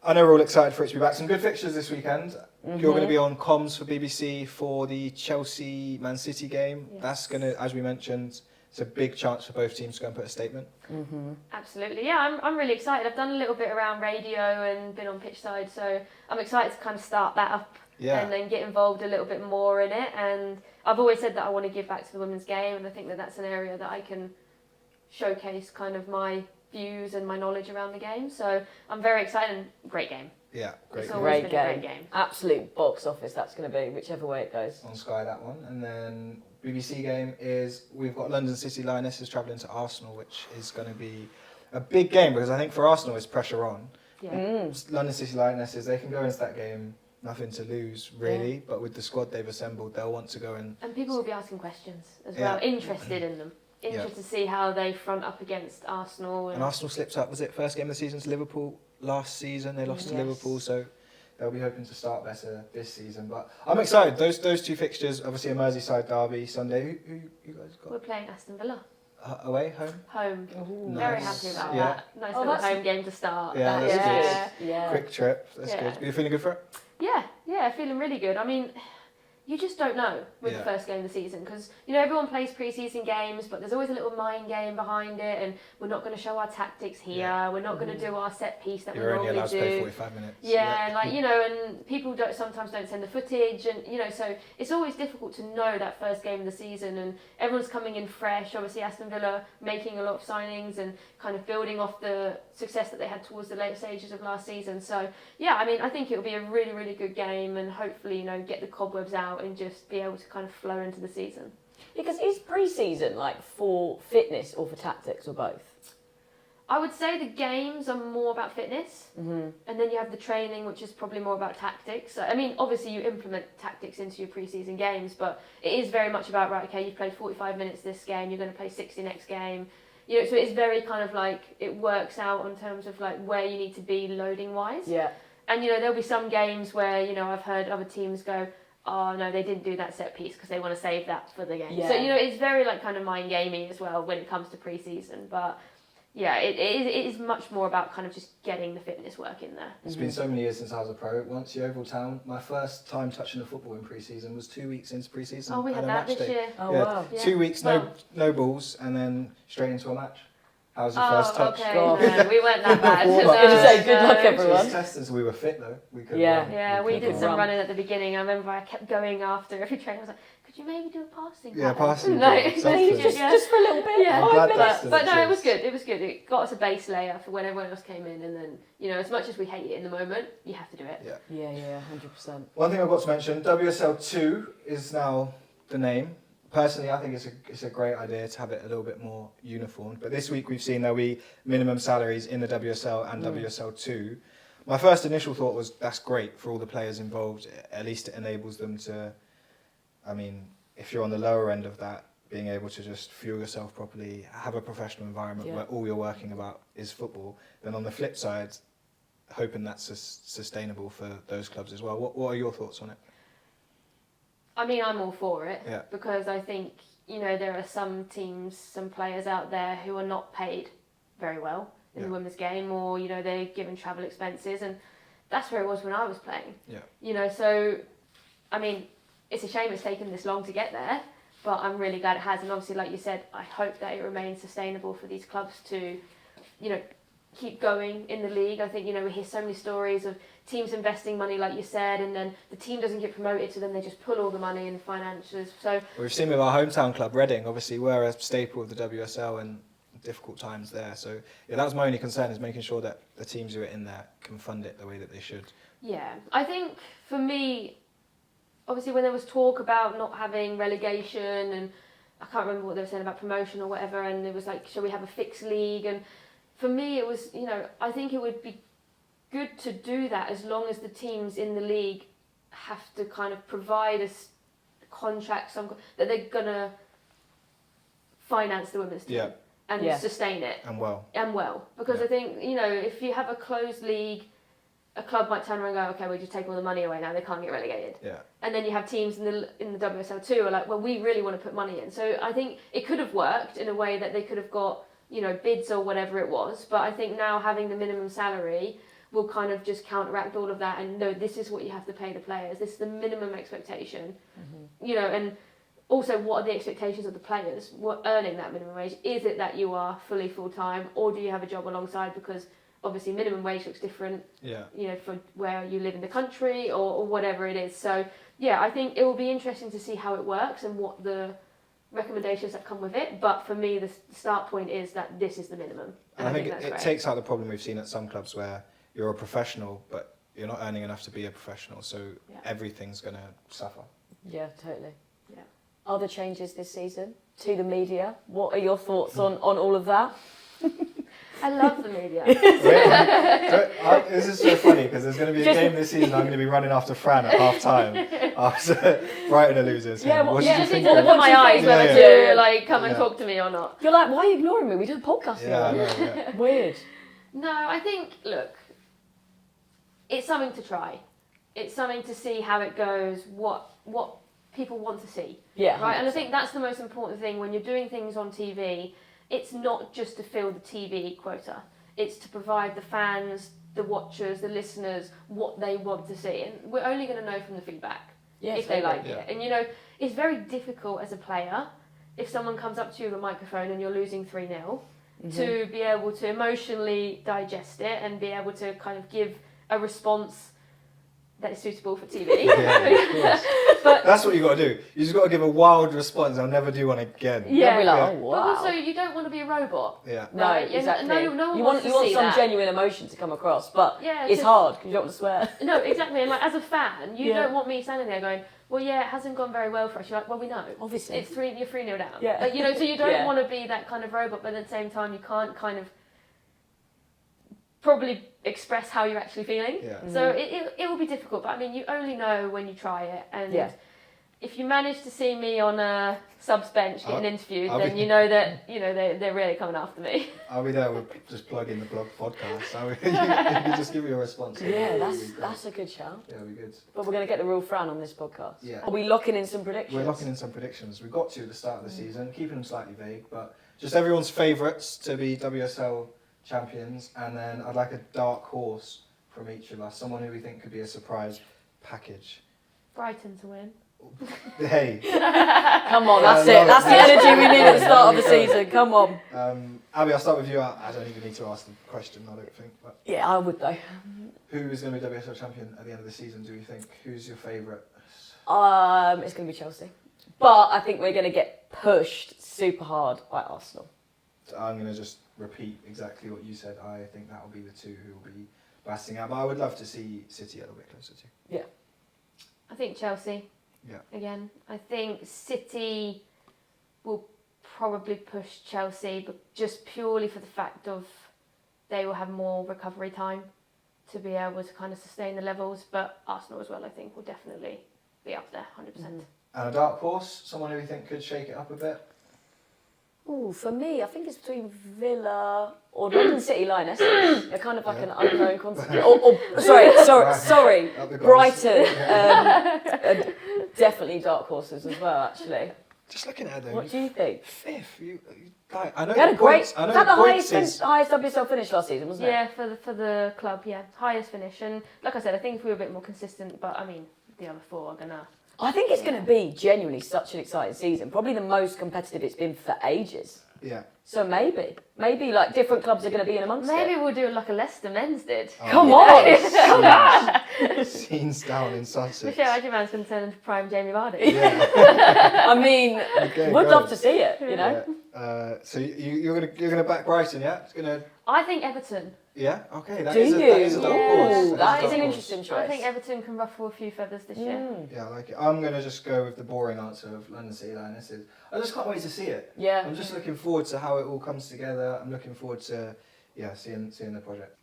S2: I know we're all excited for it to be back. Some good fixtures this weekend. You're going to be on comms for BBC for the Chelsea Man City game.
S3: Yes.
S2: That's going to, as we mentioned, it's a big chance for both teams to go and put a statement.
S3: Absolutely, yeah, I'm really excited. I've done a little bit around radio and been on pitch side, so I'm excited to kind of start that up and then get involved a little bit more in it. And I've always said that I want to give back to the women's game, and I think that that's an area that I can showcase kind of my views and my knowledge around the game. So I'm very excited and great game.
S2: Yeah, great
S3: It's
S2: game.
S3: always
S1: Great
S3: been a
S1: game.
S3: great game.
S1: Absolute box office that's going to be, whichever way it goes.
S2: On Sky, that one. And then BBC game is, we've got London City Lionesses travelling to Arsenal, which is going to be a big game because I think for Arsenal it's pressure on.
S3: Yeah.
S2: London City Lionesses, they can go into that game, nothing to lose really, but with the squad they've assembled, they'll want to go and...
S3: And people will be asking questions as well, interested in them. Interested to see how they front up against Arsenal.
S2: And Arsenal slipped up, was it first game of the season to Liverpool last season? They lost to Liverpool, so they'll be hoping to start better this season. But I'm excited. Those two fixtures, obviously a Merseyside derby Sunday. Who you guys got?
S3: We're playing Aston Villa.
S2: Away, home?
S3: Home.
S1: Ooh,
S3: Very
S2: nice.
S3: happy about
S2: Yeah.
S3: that. Nice
S1: Oh,
S3: little
S1: that's-
S3: home game to start.
S2: Yeah, that's
S1: good. Yeah.
S2: Quick trip, that's
S3: Yeah.
S2: good. Are you feeling good for it?
S3: Yeah, feeling really good. I mean, you just don't know with the first game of the season because, you know, everyone plays pre-season games, but there's always a little mind game behind it, and we're not going to show our tactics here.
S2: Yeah.
S3: We're not going to do our set piece that
S2: You're
S3: we
S2: only
S3: normally
S2: allowed
S3: do.
S2: to play 45 minutes.
S3: Yeah, like, you know, and people sometimes don't send the footage, and, you know, so it's always difficult to know that first game of the season, and everyone's coming in fresh. Obviously, Aston Villa making a lot of signings and kind of building off the success that they had towards the later stages of last season. So, yeah, I mean, I think it'll be a really, really good game, and hopefully, you know, get the cobwebs out and just be able to kind of flow into the season.
S1: Because is pre-season like for fitness or for tactics or both?
S3: I would say the games are more about fitness, and then you have the training, which is probably more about tactics. I mean, obviously you implement tactics into your pre-season games, but it is very much about, right, okay, you've played 45 minutes this game, you're going to play 60 next game. You know, so it's very kind of like, it works out in terms of like where you need to be loading wise.
S1: Yeah.
S3: And, you know, there'll be some games where, you know, I've heard other teams go, oh no, they didn't do that set piece because they want to save that for the game.
S1: Yeah.
S3: So, you know, it's very like kind of mind gamey as well when it comes to pre-season. But yeah, it is much more about kind of just getting the fitness work in there.
S2: It's been so many years since I was a pro. Once the Oval Town, my first time touching the football in pre-season was 2 weeks into pre-season.
S3: Oh, we had
S2: and a
S3: that
S2: match
S3: this
S2: day.
S3: year.
S1: Oh,
S2: Yeah,
S1: wow.
S3: Yeah.
S2: 2 weeks,
S3: Well-
S2: no balls, and then straight into a match. How was your first touch?
S3: Okay.
S1: God.
S3: No, we weren't that bad.
S2: I was
S1: gonna say, good luck,
S2: It
S1: everyone.
S2: was tested, so we were fit though. We could
S1: Yeah.
S2: run.
S3: Yeah, we
S2: could
S3: did
S2: run.
S3: some
S1: run.
S3: running at the beginning. I remember I kept going after every train. I was like, could you maybe do a passing?
S2: Yeah,
S3: pattern?"
S2: passing
S3: No,
S2: pattern, something.
S1: just for a little bit.
S3: Yeah.
S2: I'm glad
S1: 5
S2: that's
S1: minutes.
S2: still
S3: But no, it was
S2: exists.
S3: good. It was good. It got us a base layer for when everyone else came in, and then, you know, as much as we hate it in the moment, you have to do it.
S2: Yeah.
S1: Yeah, 100%.
S2: One thing I've got to mention, WSL 2 is now the name. Personally, I think it's a great idea to have it a little bit more uniform. But this week we've seen there'll be minimum salaries in the WSL and WSL 2. My first initial thought was that's great for all the players involved. At least it enables them to, I mean, if you're on the lower end of that, being able to just fuel yourself properly, have a professional environment where all you're working about is football. Then on the flip side, hoping that's sustainable for those clubs as well. What are your thoughts on it?
S3: I mean, I'm all for it
S2: Yeah.
S3: because I think, you know, there are some teams, some players out there who are not paid very well in the women's game, or, you know, they're given travel expenses, and that's where it was when I was playing.
S2: Yeah.
S3: You know, so, I mean, it's a shame it's taken this long to get there, but I'm really glad it has. And obviously, like you said, I hope that it remains sustainable for these clubs to, you know, keep going in the league. I think, you know, we hear so many stories of teams investing money, like you said, and then the team doesn't get promoted, so then they just pull all the money in financials. So
S2: We've seen with our hometown club, Reading, obviously we're a staple of the WSL and difficult times there. So yeah, that was my only concern, is making sure that the teams who are in there can fund it the way that they should.
S3: yeah, I think for me, obviously when there was talk about not having relegation, and I can't remember what they were saying about promotion or whatever, and it was like, shall we have a fixed league? And for me it was, you know, I think it would be good to do that as long as the teams in the league have to kind of provide us contracts that they're going to finance the women's team and sustain it.
S2: And well.
S3: Because I think, you know, if you have a closed league, a club might turn around and go, okay, we just take all the money away now, they can't get relegated.
S2: Yeah.
S3: And then you have teams in the WSL too are like, well, we really want to put money in. So I think it could have worked in a way that they could have got, you know, bids or whatever it was. But I think now having the minimum salary, will kind of just counteract all of that and no, this is what you have to pay the players. This is the minimum expectation, and also what are the expectations of the players? What earning that minimum wage? Is it that you are fully full-time or do you have a job alongside? Because obviously minimum wage looks different, for where you live in the country or whatever it is. So yeah, I think it will be interesting to see how it works and what the recommendations that come with it. But for me, the start point is that this is the minimum.
S2: And I think it takes out the problem we've seen at some clubs where you're a professional, but you're not earning enough to be a professional. So everything's going to suffer.
S1: Yeah, totally.
S3: Yeah.
S1: Other changes this season to the media. What are your thoughts on all of that?
S3: I love the media.
S2: This is so funny because there's going to be a game this season. I'm going to be running after Fran at half time after Brighton are losers.
S1: What
S3: did you think? Look at my eyes whether to come and talk to me or not.
S1: You're like, why are you ignoring me? We did a podcast
S2: together.
S1: Weird.
S3: No, I think, look, it's something to try. It's something to see how it goes, what people want to see.
S1: Yeah.
S3: Right? And I think that's the most important thing when you're doing things on TV. It's not just to fill the TV quota. It's to provide the fans, the watchers, the listeners, what they want to see. And we're only going to know from the feedback if they like it. And, it's very difficult as a player, if someone comes up to you with a microphone and you're losing 3-0, to be able to emotionally digest it and be able to kind of give a response that is suitable for TV.
S2: But that's what you got to do. You just got to give a wild response. I'll never do one again.
S1: Yeah. Like, oh, wow.
S3: But also, you don't want to be a robot.
S2: Yeah.
S1: No, exactly.
S3: No one
S1: you
S3: wants
S1: want
S3: see
S1: some
S3: that.
S1: genuine emotion to come across, but it's hard because you don't want to swear.
S3: No, exactly. And like as a fan, you don't want me standing there going, well, yeah, it hasn't gone very well for us. You're like, well, we know.
S1: Obviously.
S3: You're 3-0 down.
S1: Yeah.
S3: Like, so you don't want to be that kind of robot, but at the same time, you can't kind of probably express how you're actually feeling.
S2: Yeah.
S3: So it will be difficult, but I mean, you only know when you try it. And if you manage to see me on a subs bench getting interviewed, then you know that they're really coming after me.
S2: I'll be there with just plugging the blog podcast. You can just give me a response.
S1: Yeah, that's a good shout.
S2: Yeah, it'll be good.
S1: But we're going to get the real Fran on this podcast.
S2: Yeah.
S1: Are we locking in some predictions?
S2: We're locking in some predictions. We got to at the start of the season, keeping them slightly vague, but just everyone's favourites to be WSL champions, and then I'd like a dark horse from each of us, someone who we think could be a surprise package.
S3: Brighton to win.
S2: Hey.
S1: Come on, that's it. That's the energy we need at the start of the season. Come on.
S2: Abbie, I'll start with you. I don't even need to ask the question, I don't think. But
S1: yeah, I would though.
S2: Who is going to be WSL champion at the end of the season, do you think? Who's your favourite?
S1: It's going to be Chelsea. But I think we're going to get pushed super hard by Arsenal.
S2: So I'm going to just repeat exactly what you said. I think that will be the two who will be blasting out. But I would love to see City a little bit closer to.
S1: Yeah.
S3: I think Chelsea.
S2: Yeah.
S3: Again, I think City will probably push Chelsea, but just purely for the fact of they will have more recovery time to be able to kind of sustain the levels. But Arsenal as well, I think, will definitely be up there, 100%.
S2: And a dark horse, someone who you think could shake it up a bit?
S1: Ooh, for me, I think it's between Villa or London City Lionesses. They're kind of like an unknown concept. Sorry, Brighton. Definitely dark horses as well, actually.
S2: Just looking at them.
S1: What do you think?
S2: Fifth. I know.
S1: They had a great. Was
S2: that
S1: the highest WSL finish last season, wasn't it?
S3: Yeah, for the club, highest finish. And like I said, I think if we were a bit more consistent, but I mean, the other four are gonna.
S1: I think it's going to be genuinely such an exciting season. Probably the most competitive it's been for ages.
S2: Yeah.
S1: So maybe like different clubs are going to be in amongst
S3: Maybe
S1: it.
S3: We'll do like a Leicester men's did.
S2: Oh,
S1: Come on!
S2: Scenes down in Sussex.
S3: Michelle Adjumant's going to turn into prime Jamie Vardy.
S2: Yeah.
S1: I mean, would love to see it, you know?
S2: Yeah. So you're gonna back Brighton, yeah? It's gonna.
S3: I think Everton.
S2: Yeah. Okay. That
S1: Do
S2: is
S1: you?
S2: a dark horse.
S1: That is an interesting choice.
S3: I think Everton can ruffle a few feathers this year.
S2: Yeah, I like it. I'm gonna just go with the boring answer of London City Lionesses. I just can't wait to see it.
S1: Yeah.
S2: I'm just looking forward to how it all comes together. I'm looking forward to seeing the project.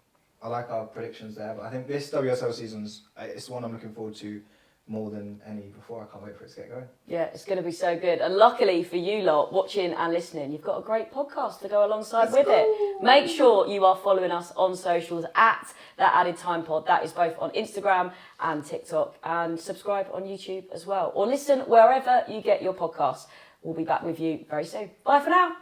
S2: I like our predictions there, but I think this WSL season's it's the one I'm looking forward to more than any before. I can't wait for it to get going.
S1: Yeah, it's going to be so good. And luckily for you lot watching and listening, you've got a great podcast to go alongside with it. Make sure you are following us on socials at That Added Time Pod. That is both on Instagram and TikTok. And subscribe on YouTube as well. Or listen wherever you get your podcasts. We'll be back with you very soon. Bye for now.